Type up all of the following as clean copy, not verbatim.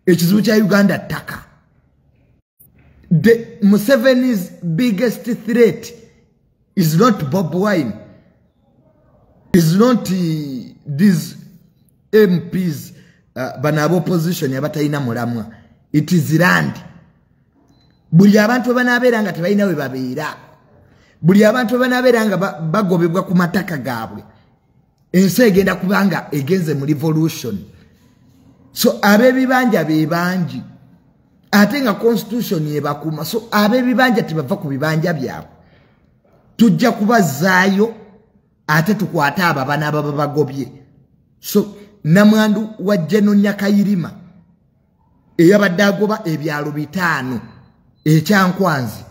ekizibu kya Uganda ttaka. The Museveni's biggest threat is not Bob Wine, is not these MPs, banabo opposition yabatayina mulamwa. It is land. Buli abantu banabeera nga tebalina we babeera. Buli abantu banabeera nga bagobebwa ku mataka gaabwe. Ensi egenda kubanga egenze mu revolution. So abebibanja bebanji. Ate nga constitution yebakuma. So abebibanja tebava ku bibanja byabwe. Tujja kubazaayo ate tukwata ababana ababagobye. So namwandu wa Jeno Nyakayirima eyabadde agoba ebyalo 5 ekyankwanzi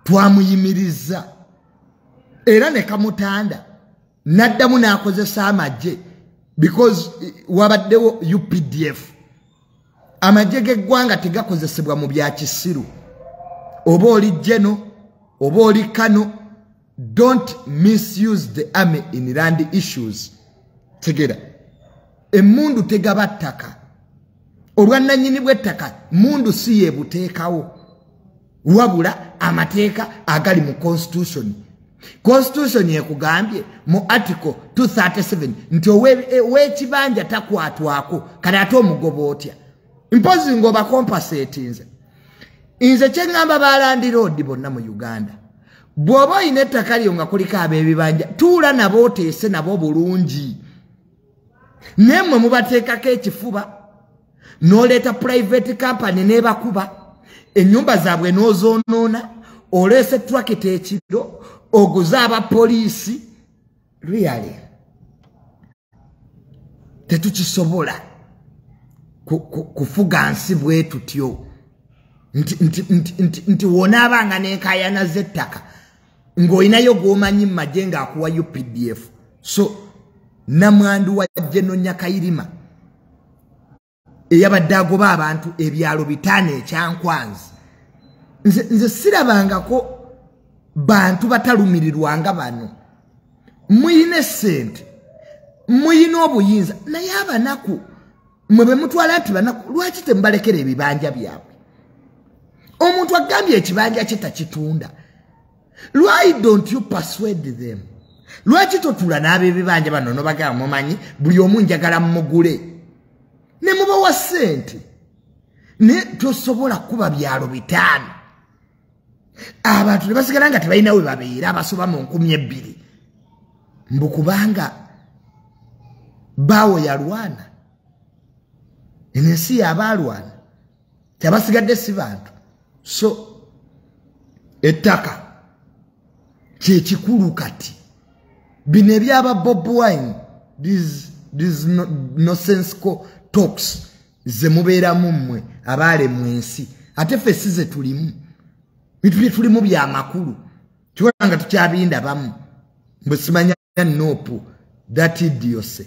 twamuyimiriza era ne kamutanda naddamu n'akozesa amagye because wabaddewo UPDF amagye g'eggwanga tegakozesebwa mu bya kisiru oba oli Jeno oba oli Kano. Don't misuse the army in land issues. Tegera emundu tegaba ttaka olwannanyini bw'ettaka mundu si yebuteekawo wabula amateeka agali mu constitution. Constitution yekugambye mu article 237 nti ow'ekibanja takwatwako kale ate omugoba otya mpozi ngoba compensate nze kyeŋŋamba balandi road bonna mu Uganda bw'oba oyina ettaka lyo nga kuliko ab'ebibanja tuula nabo oteese nabo bulungi nemmwe mubateekako ekifuba n'oleeta private company n'ebakuba ennyumba zaabwe n'ozoonoona oleese trakita ekiro oguza abapoliisi really tetukisobola kufuga nsi bwe tutyo nti wonaabanga n'enkaayana z'ettaka ng'olinayo gw'omanyi mu magye ng'akuwa UPDF. So namwandu wa Jeno Nyakayirima eyabadde agoba abantu ebyalo 5 ekyankwanzi nze sirabangako bantu batalumirirwanga bano. Muyina essente muyina obuyinza naye abanaku mwe be mutwala nti banaku lwaki temubalekera ebibanja byabwe? Omuntu agambye ekibanja kye takitunda. Why don't you persuade them? Lwaki totula n'ab'ebibanja bano nobagamba mumanyi buli omu njagala mugule ne mubawa ssente ne tosobola kuba byalo 5 abantu tebasigala nga tebalina we babeera abasoba mu 12 mbu kubanga bawo yalwana ensi yabalwana tebasigadde si bantu. So ettaka kyekikulu kati bino ebyaba Bob Wine these nonsensical talks ze mubeeramu mmwe abaale mu ensi ate ffe si ze tulimu bintu bye tulimu bya makulu kiwala nga tukyabindabamu mbwe simanya nopu that idiocy.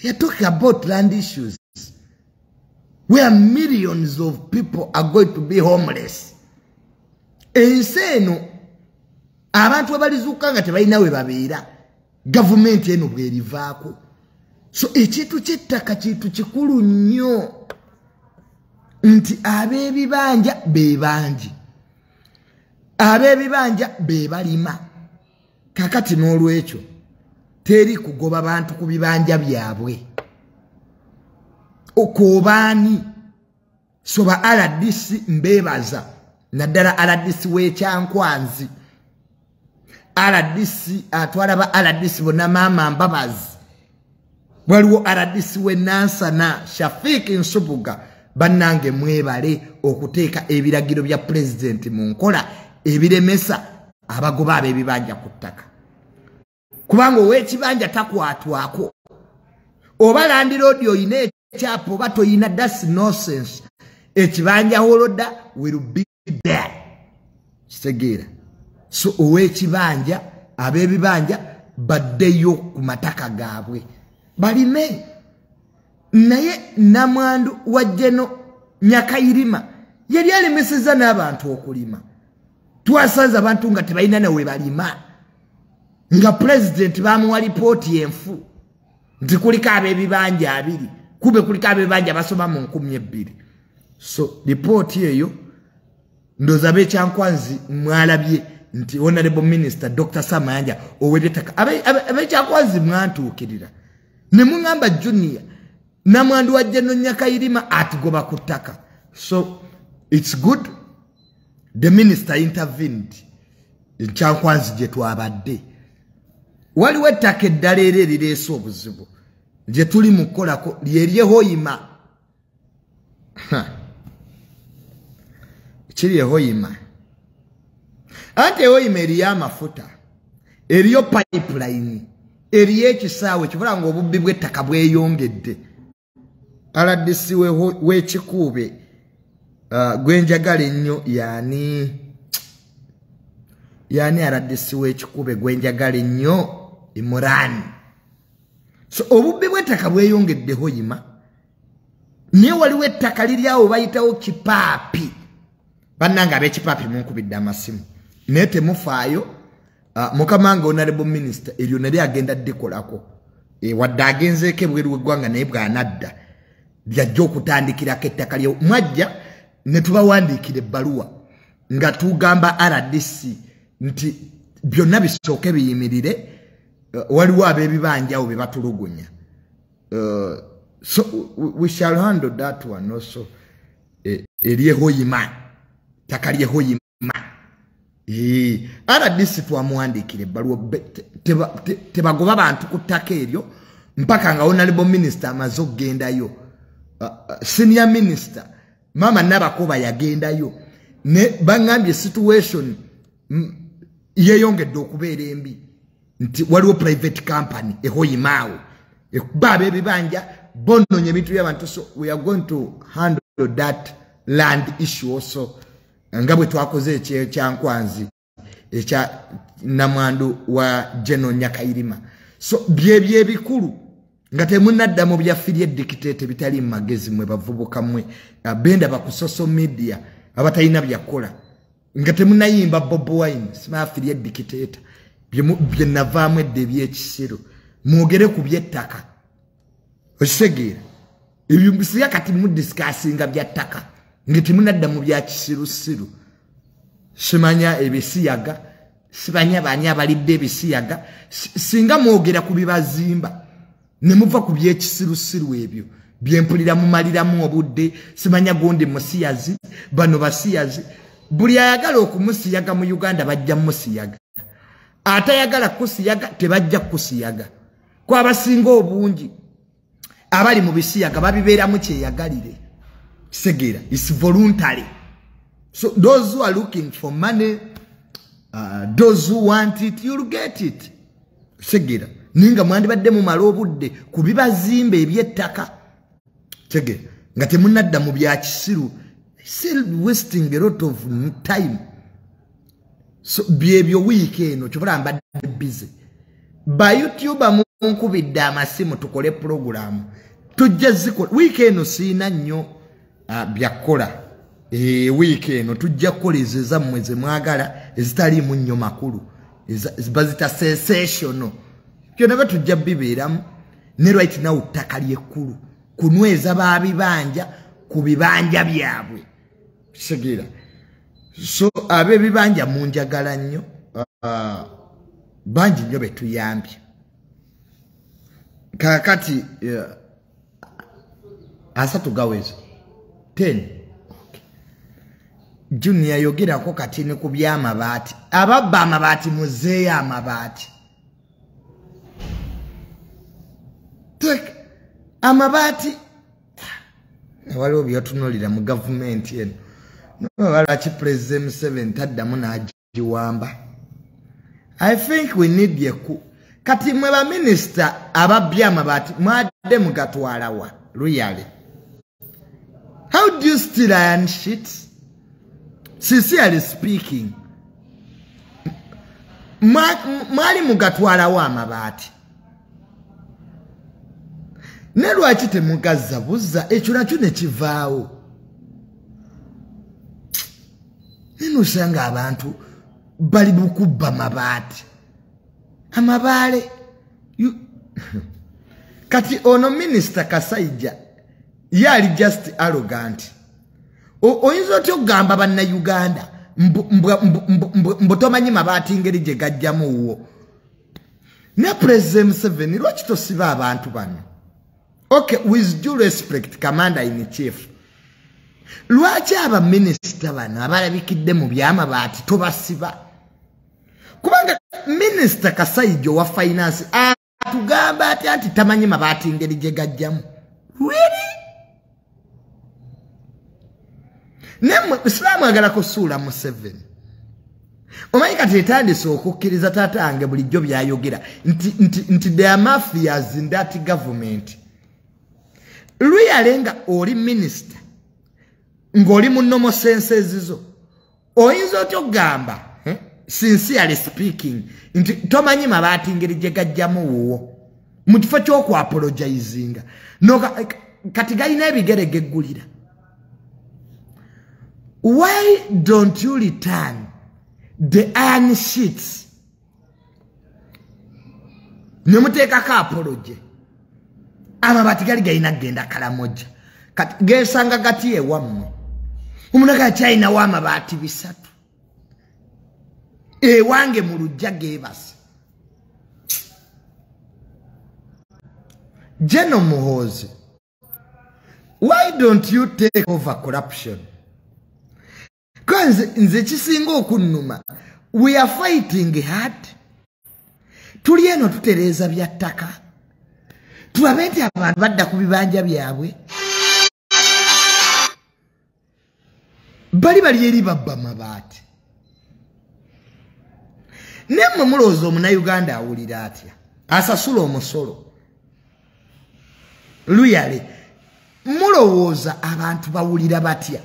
We are talking about land issues where millions of people are going to be homeless. Ensi eno abantu abalizuuka nga tebalina we babeera gavumenti eno bwerivaako. So ekintu ky'ettaka kintu kikulu nnyo nti ab'ebibanja be bangi ab'ebibanja be balima kakati n'olwekyo teri kugoba bantu ku bibanja byabwe okobaani. So ba RDC mbebaza naddala RDC w'ekyankwanzi RDC atwala ba RDC bonna maama mbabazi waliwo RDC w'Enansana Shafiki Nsubuga bannange mwebale okuteeka ebiragiro bya president mu nkola ebiremesa abagoba ab'ebibanja ku ttaka kubanga ow'ekibanja takwatwako oba landiroodi oyina ekyapo oba toyina that's nonsense. Ekibanja holoda will be there kitegeera. So ow'ekibanja ab'ebibanja baddeyo ku mataka gaabwe balime. Naye namwandu wa Jeno Nyakayirima yali alemeseza n'abantu okulima. Twasanze abantu nga tebalina nawe balima nga president bamuwa lipooti enfu nti kuliko ab'ebibanja 2 kube kuliko abebanja basoma mu 1200. So report eyo ndoza Abekyankwanzi mwalabye nti Honorable Minister Dr. Samayanja owedetaka Abekyankwanzi mwantuukirira ne mungamba Junior namwandu wa Jeno Nyakayirima atugoba kutaka. So it's good the minister intervened in Kyankwanzi gye twabadde. Waliwo ettaka eddala era erireese obuzibu gye tuli mu kukolako lyerye Hoima. Kiri Hoima. Ate Hoima eriyo amafuta, eriyo pipeline, eriyo ekisaawe kibula ng'obubbi bw'ettaka bweyongedde. RDC w'ekikuube gwenjagala ennyo yani RDC w'ekikuube gwenjagala ennyo Imurani. So obubbi bw'ettaka bweyongedde Hoima. Niye waliwo ettaka liri awo bayitawo Kipaapi. Bannanga ab'Ekipaapi munkubidde amasimu. Naye temufaayo. Mukama nga Honorable Minister eryo nali agenda ddikolako. Wadde agenzeeko ebweru w'eggwanga naye bw'anadda. Lyajja okutandikirako ettaka lye. Mwajja ne tubawandiikira ebbaluwa nga tugamba RDC nti byonna bisooke biyimirire. Waliwo ab'ebibanja be batulugunya. So we shall handle that one also. Eriye Hoima. Takaliye Hoima. RDC twamuwandiikira ebbaluwa tebagoba abantu ku ttaka eryo mpaka nga Honorable Minister amaze okugendayo. Senior Minister Mama Nabakoba yagendayo ne bangambye situation yeyongedde okubeera embi nti waliwo private company ehoyimaawo baba ebibanja bononye ebintu by'abantu. So we are going to handle that land issue also nga bwe twakoze Ekyankwanzi ekya namwandu wa Jeno Nyakayirima. So byebye bikulu nga temunadda mu byafirye dictate bitali magezi mwe bavubuka mwe benda ba ku social media abatalina byakola nga temunayimba Bob Wine simafirye dictate bye navamwe de byekisiro mwogere ku byettaka osegera ebyo bisiya kati mu discussinga byattaka ngeti munadda mu byakisirusiru simanya ebisiyaga sibanya banya balidde ebisiyaga singa mwogera ku bibazimba ne muva ku byekisirusiru ebyo byempulira mu maliramu obudde simanya gondi musiyazi bano basiyazi buli ayagala okumusiyaga mu Uganda bajja musiyaga atayagala kusiyaga tebajja kusiyaga kwa basinga obungi abali mu bisiyaga babibeera mu kyeyagalire segera is voluntary. So those who are looking for money those who want it you'll get it segera ninga mwandi badde mu malobudde kubibazimbe ebyettaka segera nga temunadda mu byakisiru still wasting a lot of time. So byebyo week eno kyobola mbadde busy ba YouTube munkubidde amasimu tukole program tujja zikola week eno siina nnyo byakola week eno tujja kukola ezo ezammwe ze mwagala ezitali mu nnyo makulu bazita sensational kyonna batujja bibeeramu ne right now ttaka lyekkulu kunyweza babibanja ku bibanja byabwe segera. So ab'ebibanja munjagala nnyo bangi nnyo betuyambye kakati asatu gawezi 10 Junior yogerako kati ne ku by'amabaati ababba amabaati muzeeyo amabaati amabaati waliwo byotunulira mu gavumenti eno walaki President Museveni taddamu n'agiwamba. I think we need yeku kati mwe ba minister ababbya amabaati mwadde mugatwalawa really. How do you steal iron sheets? Sincerely speaking mwali mugatwalawo amabaati ne lwaki temugazzabuza ekyo nakyo ne kivaawo. Nino usanga abantu bali bukubba mabaati amabaale kati ono Minister Kasaija yali just arrogant. Oyinza otyo gamba banna Uganda mbotomanyi mabaati ngeri gye gajjamu wo. Ne President Museveni lwaki tosiba abantu bano? Okay, with due respect, Commander in Chief. Lwaki aba minister bano abalabikidde mu byamabaati tobasiba? Kubanga Minister Kasaijo wa Finance atugamba ati tamanyi mabaati ngeri gye gajjamu. Really? Nemu Islamu agala kusuula Museveni. Omanyi kati etandise okukkiriza taata ange bulijjo byayogera nti there are mafias in that government. Luyalenga oli minister ng'oli mu normal senses zo. Oyinza otyo gamba sincerely speaking nti tomanyi mabaati ngeri gye gajjamu wuwo mu kifo ky'okuapologizinga no kati galina ebigere geggulira. Why don't you return the iron sheets? Nemuteekako apology. Amabaati gali galina genda Kalamoja. Kati gesanga gati ewammwe. Omunaga China w'amabaati 3. Ewange mu lujja geebase. General Muhoozi, why don't you take over corruption? Because nze kisinga okunnuma, we are fighting hard. Tuli eno tutereeza bya ttaka. Tulabe nti abantu badda ku bibanja byabwe. Bali eri Babba mabaati. Nemmwe mulowooza omunnayuganda awulira atya? Asasula omusolo. Luyale, mulowooza abantu bawulira batya?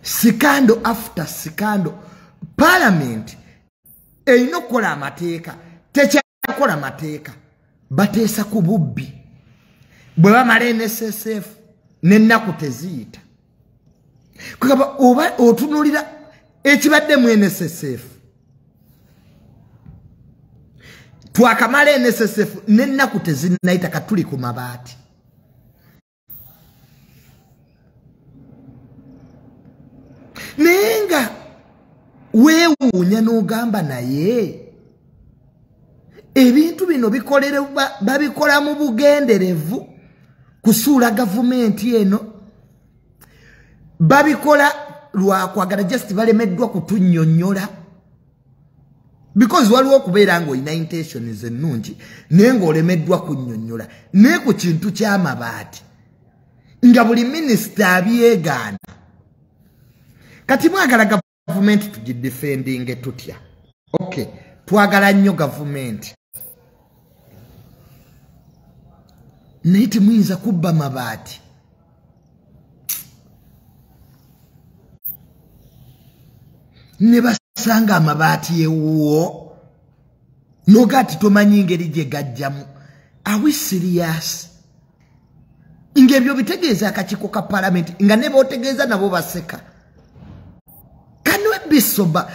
Sikando after sikando. Parliament erina okukola amateeka. Tekyakola amateeka. Bateesa ku bubbi. Bwe bamala NSSF n'ennaku teziyita. Kugamba oba otunulira ekibadde mu NSSF. Twakamala NSSF n'ennaku tezinnayita katuli ku mabaati. Nenga weewuunya n'ogamba naye ebintu bino babikola mu bugenderevu kusuula gavumenti eno. Babikola lwakwagala just balemeddwa kutunnyonnyola. Because waliwo okubeera ng'olina intentions ennungi naye ng'olemeddwa kunnyonnyola. Naye ku kintu ky'amabaati nga buli minisita abyegaana. Kati mwagala gavumenti tugidefendinge tutya? Okay, twagala nnyo gavumenti. Naye temuyinza kubba mabaati. Ne basanga amabaati ewuwo nogati tomanyi ngeri gye gajjamu. Are we serious? Ngebyo bitegeeza akakiiko ka parliament nga ne bootegeeza nabo baseka. Can we be sober?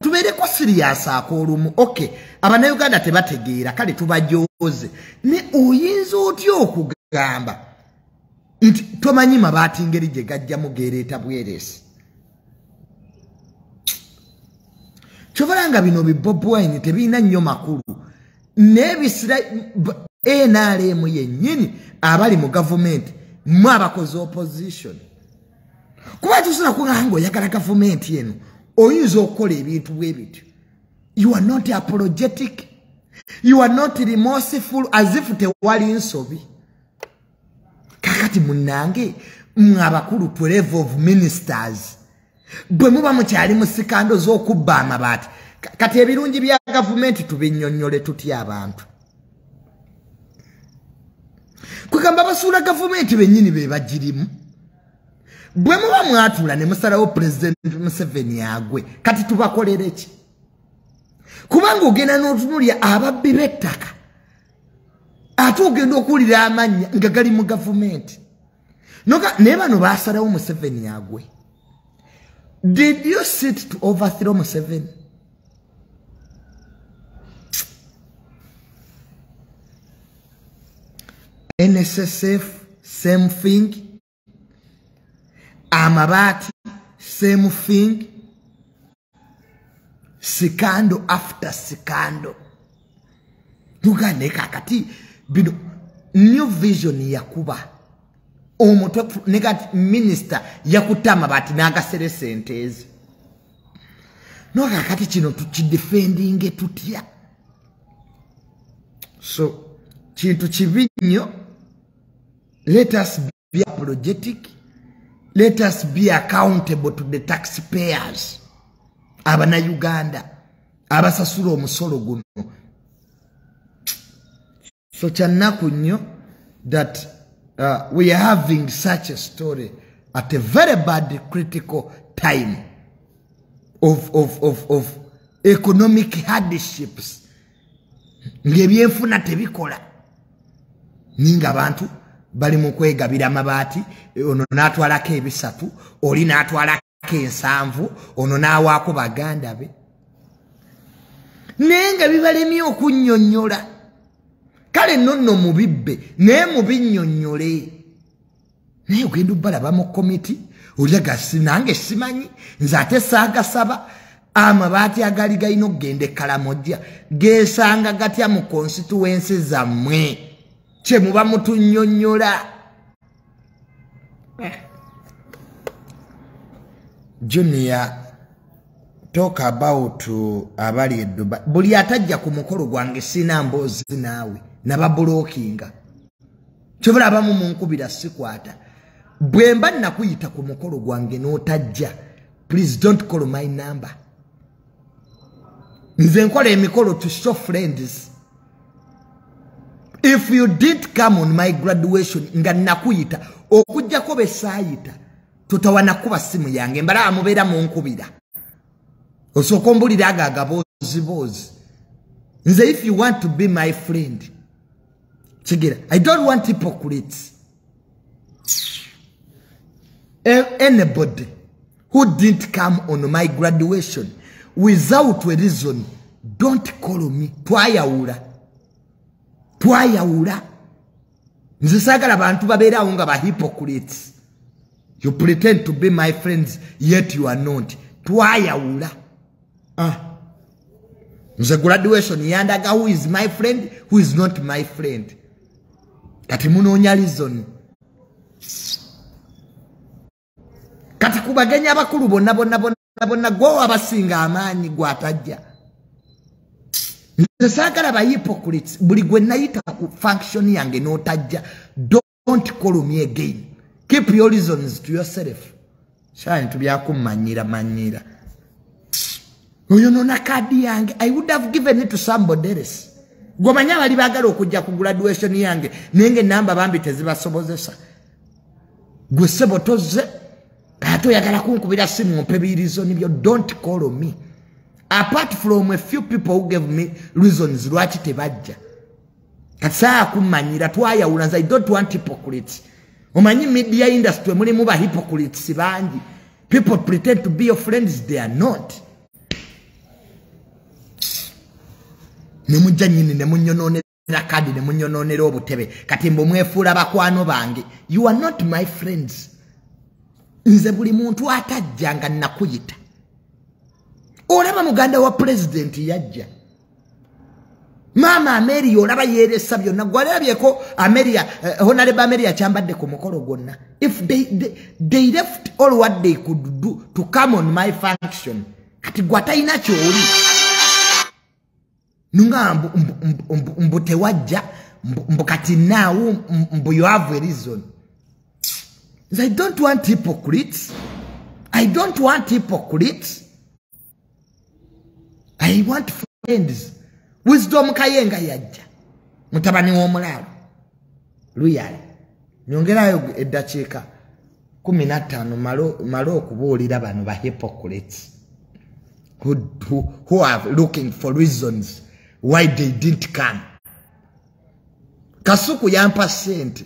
Tubeereko serious ak'olumu. Okay, Abannayuganda tebategeera kale tubajooze. Ne oyinza otya okugamba nti tomanyi mabaati ngeri gye gajjamu geereeta bwereesi? Chovalanga bino bibobwaini tebina nnyo makulu. Nebisira NRM yennyini abali mu government mwa abakozi opposition. Kuba tusula kugango yakala government yenu oyinza okukola ebintu bwe bityo. You are not apologetic. You are not remorseful as if tewali nsobi. Kakati munnange mwabakulu 12 of ministers. Bwe muba mukyali mu sikando z'okubba amabaati. Kati ebirungi bya gavumenti tubinnyonnyole tutya abantu. Kugamba basuula gavumenti bennyini be bagirimu. Bwe muba mwatula ne musalawo President Museveni agwe. Kati tubakolere ki? Kubanga ogenda n'otunulya ababbi b'ettaka. Ate ogenda okuwulira amannya nga gali mu gavumenti. Naye bano baasalawo Museveni agwe. Did you sit to overthrow Museveni? NSSF same thing. Amabaati, same thing. Scandal after scandal. Tugane kakati bino new vision yakuba. Omuntu negat minister yakuta Amabaati nagasere sentezi. No kakati kino tukidefendinge tutya. So kintu kibi nnyo. Let us be apologetic. Let us be accountable to the taxpayers. Abana Uganda. Abasasula omusolo guno. So kyanaku nnyo that we are having such a story at a very bad critical time of economic hardships. Ngebyenfuna tebikola. Ninga abantu bali mu kwegabira Amabaati, ono natwalako ebisatu, oli natwalako ensanvu, ono nawaako baganda be. Nenga bibalemye okunnyonnyola. Kale nonno mubibbe, naye mubinnyonnyole. Naye ogenda obbalaba mu komiti, olyaga nange simanyi, nze ate saagasaba. Amabaati agali galina okugenda e Kalamoja geesanga gatya mu constituency zammwe kye muba mutunnyonnyola. Junior talk about abali edduba buli atajja ku mukolo gwange sina mboozi naawe nababulookinga kyobola abamu munkubira sikwata bwe mba nakuyita ku mukolo gwange n'otajja please don't call my number. Nze nkola emikolo to show friends. If you did come on my graduation nga nakuyita okujjako besaayita totawana kuba simu yange mbala amubeera munkubira osooka ombulira agaga boozi. Nze if you want to be my friend kigera I don't want hypocrites. Anybody who didn't come on my graduation without a reason, don't call me. Twayawula. Nze sagala bantu babeerawo nga ba hypocrites. You pretend to be my friends, yet you are not. Twayawula. Nze graduation yandaga who is my friend, who is not my friend. Kati munoonya reason. Kati kubagenya abakulu bonna gwo abasinga amaanyi gwatajja. Nze saagala ba hypocrites buli gwe nayita ku function yange n'otajja. Don't call me again. Keep your reasons to yourself. Shine to be manyira. Oyo nona kadi yange I would have given it to somebody else. Gomanya bali bagala okujja ku graduation yange nenge namba bambi tezibasobozesa. Gwe sebo toze kato yagala kunkubira simu mpe reason nibyo don't call me. Apart from a few people who gave me reasons lwaki tebajja. Katsa kumanyira twayawula I don't want hypocrites. Omanyi media industry mulimu ba hypocrites bangi. People pretend to be your friends, they are not. Nemujja nyini nemunyononera kadi nemunyononera obutebe kati mbo mwefuula bakwano bange. You are not my friends. Nze buli muntu atajjanga nakuyita. Olaba muganda wa president yajja. Mama Mary olaba yeresa byonna gwalabyeko Ameria honorable Ameria kyambadde ku mukolo gonna. If they left all what they could do to come on my function kati gwatayina kyoli nunga mbu tewajja mbu kati now mbu you have a reason. I don't want hypocrites. I don't want hypocrites. I want friends. Wisdom kayenga yajja. Mutabani w'omulalo. Luyale. Nyongerayo eddakiika 15 malo okubuulira bano ba hypocrites. Who are looking for reasons why they didn't come. Kasuku yampa sente.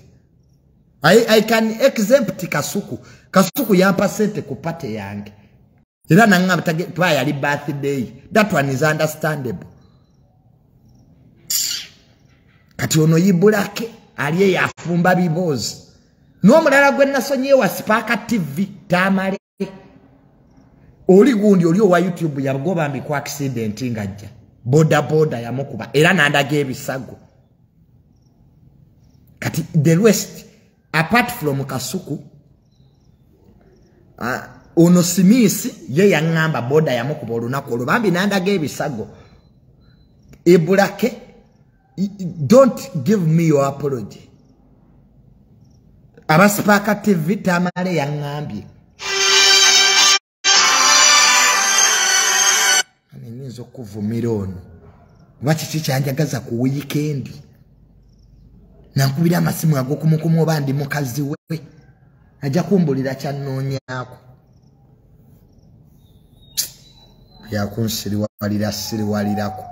I can exempt Kasuku. Kasuku yampa sente ku pate yange. Era nanga twayali birthday. That one is understandable. Kati ono yibulake aliye yafumba bibozi. N'omulala gwe nasonye wa Spark TV Tamale. Oli gundi oli wa YouTube yagoba mbi kwa accident ngajja. Boda yamukuba era nandaga ebisago. Kati the rest apart from Kasuku ono Simisi ye yangamba boda yamukuba olunaku olwo bambi nandaga ebisago. Ebulake, don't give me your apology. Aba Spark TV Tamale yangambye. Ninzo kuvumira ono. Wachi kyanjagaza ku weekend. Nankubira amasimu ago kumukumu obandi mukazi we. Ajja kumbulira kyannonyako. Ya kunsiri walira siri walirako.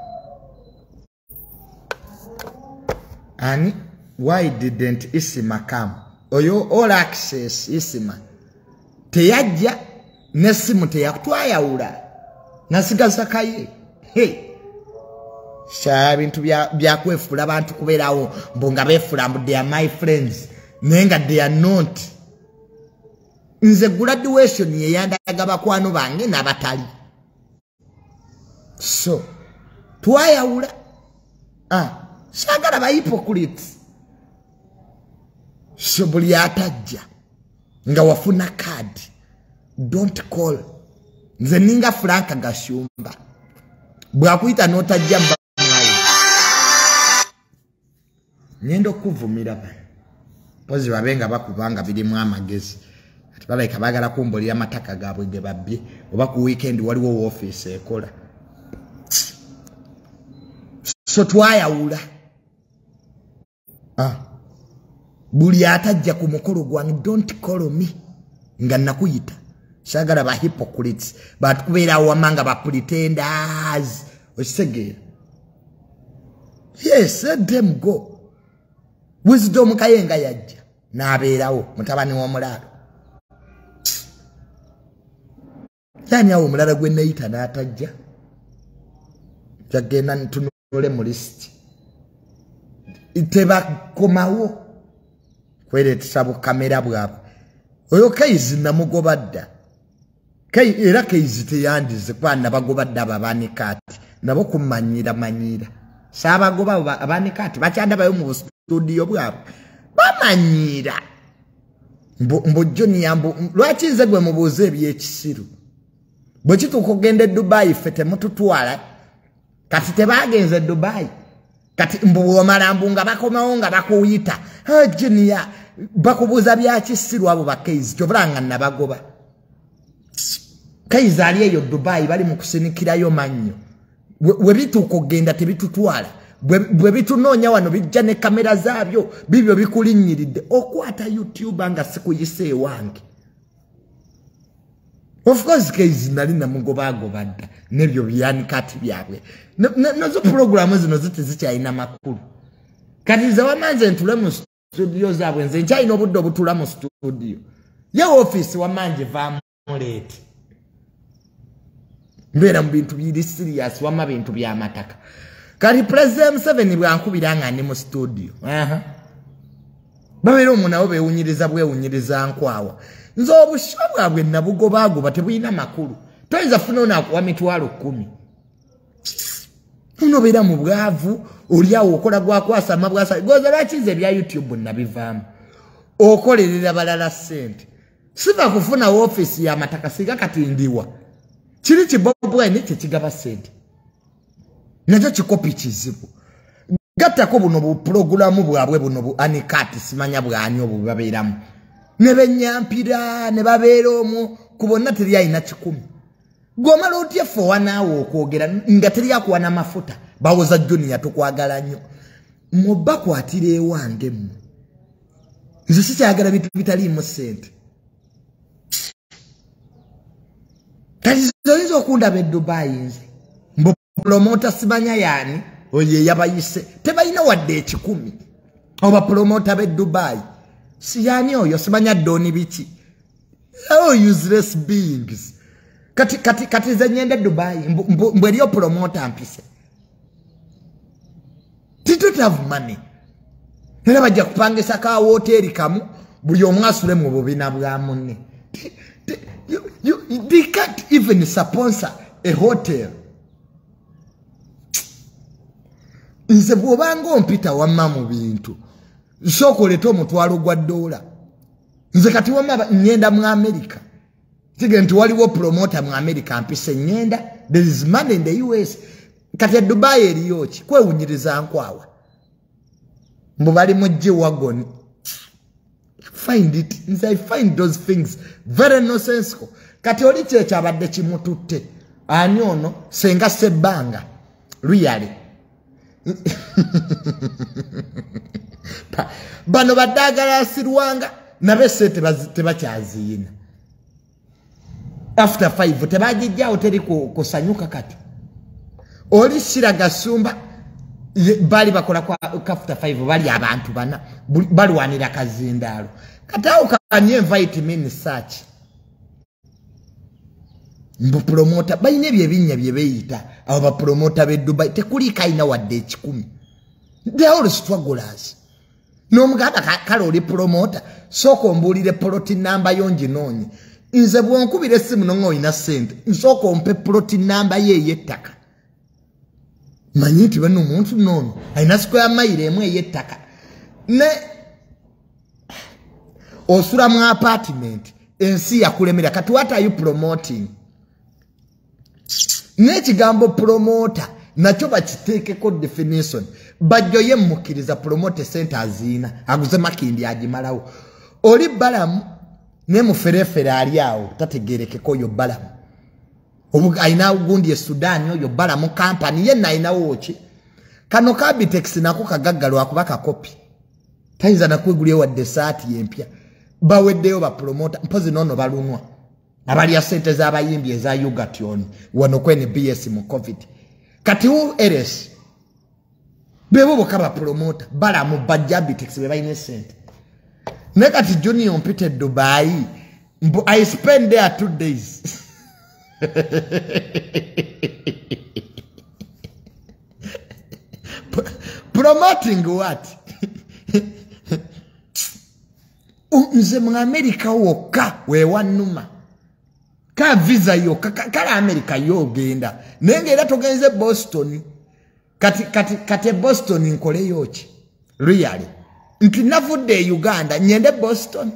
Ani, why didn't Isima come? Oyo all access Isima. Teyajja nesimu teyakutwayawula. Nasigaza kaye. Hey. Sha bintu bya kwefula abantu kuberawo mbonga befula mbu they are my friends. Nenga they are not. Nze graduation ye yandaga bakwano bange nabatali. So, twayawula. Shagala ba hypocrites. So buli atajja nga wafuna card. Don't call. Nze ninga Franka Gashumba. Bwakuita notajja mbaye. Nyendo kuvumira bana. Pozi babenga bakubanga birimu amagezi. Ati balaika bagala kumbulira amataka gabwe ge babye. Oba ku weekend waliwo office ekola. So twayawula. Buli atajja ku mukolo gwange don't call me. Nga nakuyita. Shagala ba hypocrites. But kubera wamanga ba pretenders. Osegera. Yes, let them go. Wisdom kayenga yajja. Nabeerawo mutabani w'omulalo. Yani awo omulala gwe neyita n'atajja. Jagenda ntunule mu list. Tebakomawo. Kweretesa bukamera bwabwe. Oyo Kayz namugobadda. Era Kayz teyandize kwana bagobadda ababanikati. Nabo kumanyira. Sabagoba abanikati bakyanda bayo mu studio bwabo. Bamanyira. Mbojjo niyambo lwaki nze gwe mubuze ebyekisiru. Bwe kitukugende Dubai fete mututwala. Kati tebagenze Dubai. Kati mbuwo malambunga bakomawo nga bakuyita. Junior bakubuza byakisiru abo ba Kayz kyobulanga nabagoba. Kayz ali eyo Dubai bali mu kusinikirayo mannyo. We bitukugenda tebitutwala. Bwe bitunonya wano bijja ne kamera zaabyo bibyo bikulinnyiridde okwata YouTube nga sikuyise wange. Of course Kayz nali namugobagobadda nebyo byanikati byabwe. Nazo programu zino zikyayina makulu. Kati ze wamanze ntule mu studio zaabwe nze nkyayina obudde obutula mu studio. Ye office wamanje vamulete. Mbera mu bintu biri serious wama bintu bya mataka. Kati President 7 bwankubira nga ndi mu studio. Babero munawo bewunyiriza bwewunyiriza nkwawa. Nzo obushabwa bwe nabugobago batebuyina makulu. Toyinza funa onakuwa mitwalo 10. Uno bera mu bwavu oliawo okola gwakwasa mabwasa goza lakize bya YouTube nabivaamu. Okolerera balala sente. Siva kufuna office ya mataka siga katindiwa. Kiri kibobwa ni kigaba sente. Nazo kikopi kizibu. Gatako buno bu programu bwabwe buno bu anikati simanya bwanyi obubabeeramu. Ne benyampira ne babeeromu kubonna teri ayina 10. Gomala otye fo wanaawo okwogera nga teri yakuwa na mafuta. Bawoza Junior tukwagala nnyo. Mubakwatira ewange mu. Nze sikyagala bintu bitaliimu sente. Kalizo okundaba e Dubai nze. Mbo promota simanya yani oye yabayise tebayina wadde 10. Oba promota be Dubai. Si yani oyo simanya doni bichi. Oh useless beings. Kati zenyende Dubai mbweliyo promota mpise. They don't have money. Era bajja kupangisa ka hoteli kamu buli omwasule mu bubina bwa munne. They can't even sponsor a hotel. Nze bw'obanga ompita wamma mu bintu sooka oleete omutwalo gwa $. Nze kati wamma ngenda mu America. Tige nti waliwo promoter mu America mpise ngenda. There is money in the US. Kati Dubai eriyo ki? Kwewunyiriza nkwawa. Mbu bali mu G-Wagon. Find it. Nze I find those things very nonsensical. Kati oli kyekyo abadde kimututte. Ani ono senga Sebbanga. Really. Bano badagala asirwanga nabe sente tebakyaziina. After 5 tebagijjawo teri kusanyuka kati. Oli Shira Gasumba bali bakola kwa after 5 bali abantu bana balwanira kazindaalo. Katawo kanye invite me in search. Mbu promoter bayine byebinnya byebeyita abo ba promoter be Dubai tekuli kaina wadde 10. They all strugglers. No mugaba kale oli promoter soko mbulire plot number yonji nonyi. Nze bwonkubire simu nongo ina sente. Nsoko mpe plot number ye yettaka. Manyiti bano omuntu nono aina square mile emwe yettaka. Ne osura mu apartment ensi yakulemera kati what are you promoting? Nekigambo promoter nakyo bakiteekeko definition bajjo ye mukiriza promote center azina aguze makindi agimalawo oli balamu ne muferefere ali awo tategerekeko yo balamu obu aina ugundi ye Sudan yo balamu company ye naina wochi kano kabitex nako kagaggalo akubaka copy tayinza nakwegulye wadde saati yempya baweddeyo ba promoter mpozi nono balunwa abali ya sente z'abayimbi eza Ugation wano kwene BS mu COVID kati hu Aleese bebo bokaba promoter bala mu bajabi taxi be bayine sente nekati Junior mpite Dubai I spend there 2 days promoting what? Nze mu America woka we wanuma ka visa yo kala America yo genda nenge era togenze Boston kati Boston nkole yoki really nti navudde Uganda nyende Boston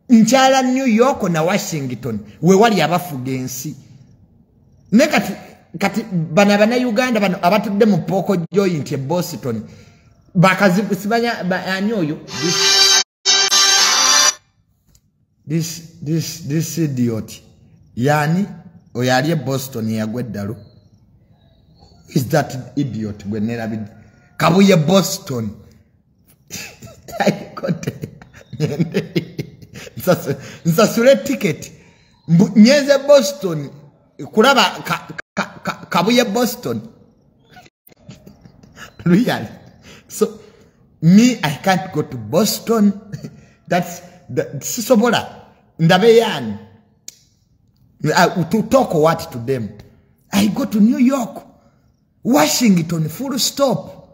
nchala New York na Washington we wali abafuga ensi ne kati bana Uganda bano abatudde mu poko joint e Boston bakazibanya anyoyo this idiot yani oyali Boston yagweddalo is that idiot gwenera bid kabuye Boston nsasule ticket nyeze Boston kulaba kabuye Boston really so me I can't go to Boston that's sobola ndabe yani to talk what to them. I go to New York, Washington, full stop.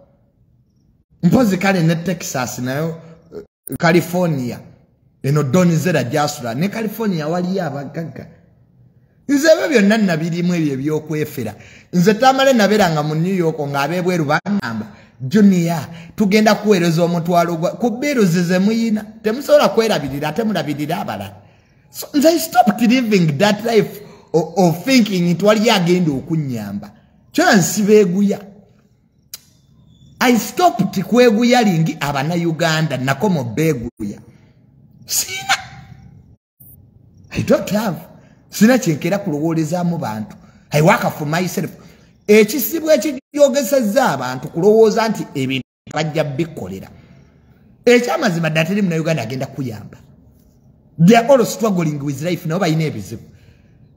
Mpozi kale ne Texas nayo California. Eno donizera jasula ne California wali abagaga. Nze bebyo nanna birimu ebyo byokwefera. Nze Tamale naberanga mu New York ngabebweru bangamba. Junior tugenda kuweereza omutwalo ku biro zize muyina. Temusobola kwerabirira temulabirira abala. So they stopped living that life of thinking it wali agenda okunyamba. Chance beguya. I stopped kweguya lingi abana Uganda nakomo beguya. Sina. I don't have. Sina chenkera kulowoleza mu bantu. I work for myself. Ekisibwe ekiyogesa abantu kulowooza nti ebintu bajja bikolera. Ekyamazima dateri mu Uganda agenda kuyamba. They are all struggling with life na bayine ebizibu.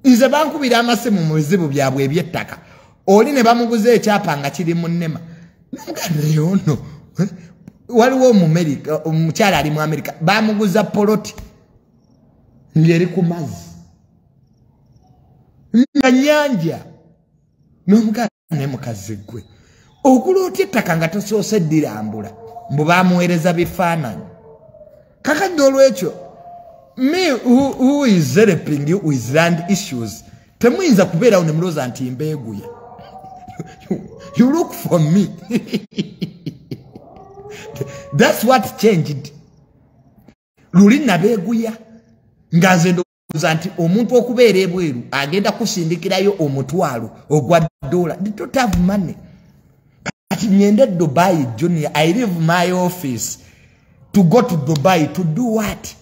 Nze bankubira amasemu mu bizibu byabwe ebyettaka. Oli ne bamuguze ekyapa nga kiri mu nnema. Nagande ono. Waliwo mu America, omukyala ali mu America, bamuguza poloti. Ngeri ku mazzi. Na nyanja. N'omuganda ne mukazi gwe. Okulota ettaka nga tosoose ddirambula. Mbu bamuweereza bifaananyi. kakadde olwekyo me who is helping you with land issues temuyinza kubeerawo ne mulooza nti mbeeguya. You look for me. That's what changed. Luli nabeeguya nga nze ndowooza nti omuntu okubeera ebweru agenda kusindikirayo omutwalo ogwa $. They don't have money. Kati ngende Dubai Junior, I leave my office to go to Dubai to do what?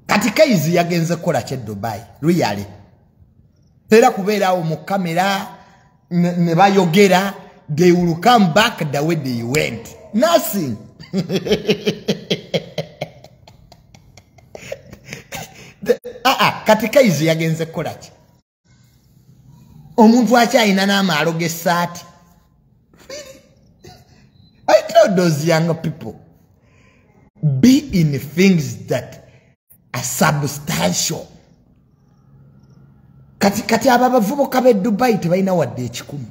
Kati Kayz yagenze kola kye Dubai really. Era kubeerawo mu kamera ne bayogera, they will come back the way they went. Nothing. Kati Kayz yagenze kola ki? Omuntu akyayina n'amaalo g'essaati. I tell those young people, be in things that are substantial. Kati abavubuka b'e Dubai tebalina wadde ekikumi.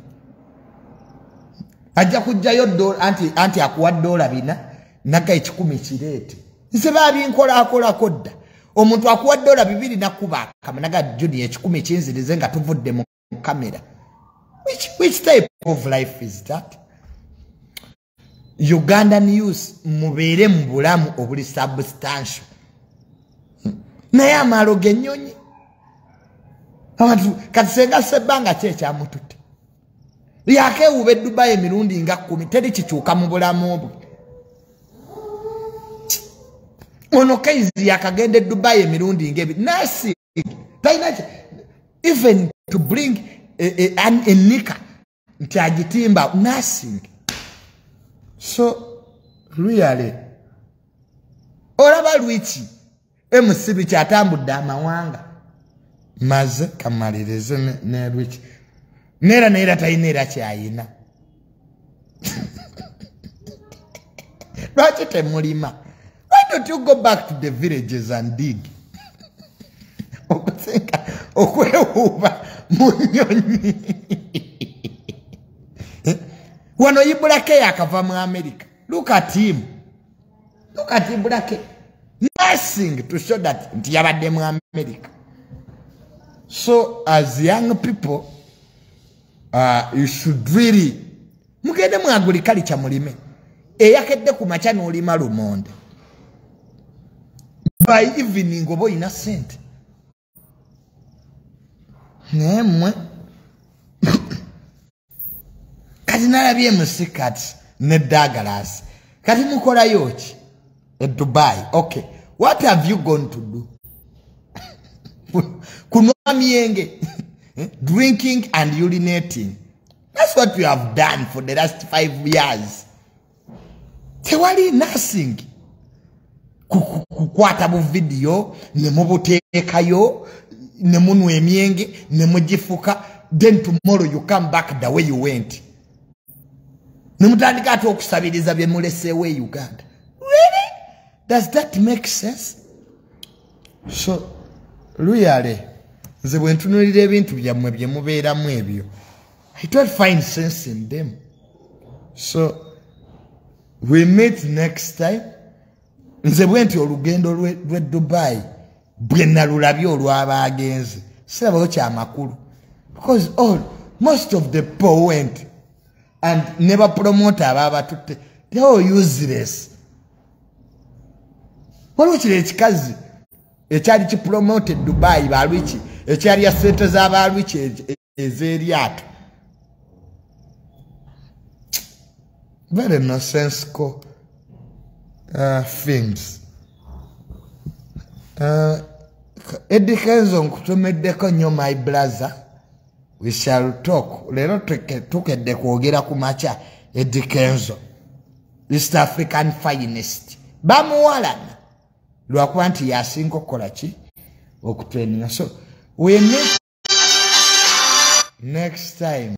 Ajja kujjayo anti akuwa $4 naga ekikumi kireete. Nze babinkolaakolako dda. Omuntu akuwa $2 nakuba akama naga Junior ekikumi kinzirize nga tuvudde mu kamera. Which type of life is that? Ugandan youth mubeere mu bulamu obuli substantial. Naye amaalo g'ennyonyi. Abantu kati senga sebbanga ki ekyamututte. Yakeewuba e Dubai emirundi nga 10 teri kikyuka mu bulamu bwe. Ono Kayz yakagenda e Dubai emirundi nga 2. Nasi talina even to bring a nika nti agitimba nothing. So really olaba lwiki emusibi kyatambudde amawanga maze kamalirize ne lwiki neera talina era kyayina. Lwaki temulima? Why don't you go back to the villages and dig? Okusenga okwewuuba mu nnyonyi. Wano Ibulake yakava mu America. Look at him. Look at Ibulake. Nothing to show that nti yabadde mu America. So as young people, you should really mugende mu agriculture mulime. Eyakedde ku makya n'olima lumonde. By evening oba olina ssente. Nemwe kati nalabye musikati ne Douglas. Kati mukolayo ki e Dubai? Okay, what have you gone to do? Kunwa mienge, drinking and urinating. That's what you have done for the last 5 years. Tewali nothing. Kukwata bu video ne mubuteekayo ne munwa emyenge ne mugifuka, then tomorrow you come back the way you went. Nemutandika ate okusabiriza bye muleseewo e Uganda. Really? Does that make sense? So really nze bwe ntunuulira ebintu byammwe bye mubeeramu ebyo, I don't find sense in them. So we meet next time. Nze bwe nti olugendo lwe Dubai bwe nalulabye olw'abaagenze sirabawo kyamakulu, because most of the people went and never promote ababatutte. They are useless. Waliwo kiri ekikazi ekyali kipromote Dubai balwiki ekyali ya sente z'abalwiki ez'eryato. Very nonsensical things. Eddie Kayz nkutumiddeko nnyo my brother. We shall talk. Lero tukedde kwogera ku makya Eddie Kayz, East African finest. Bamuwalana lwakuba nti yasinga okukola ki okutraininga. So we meet next time.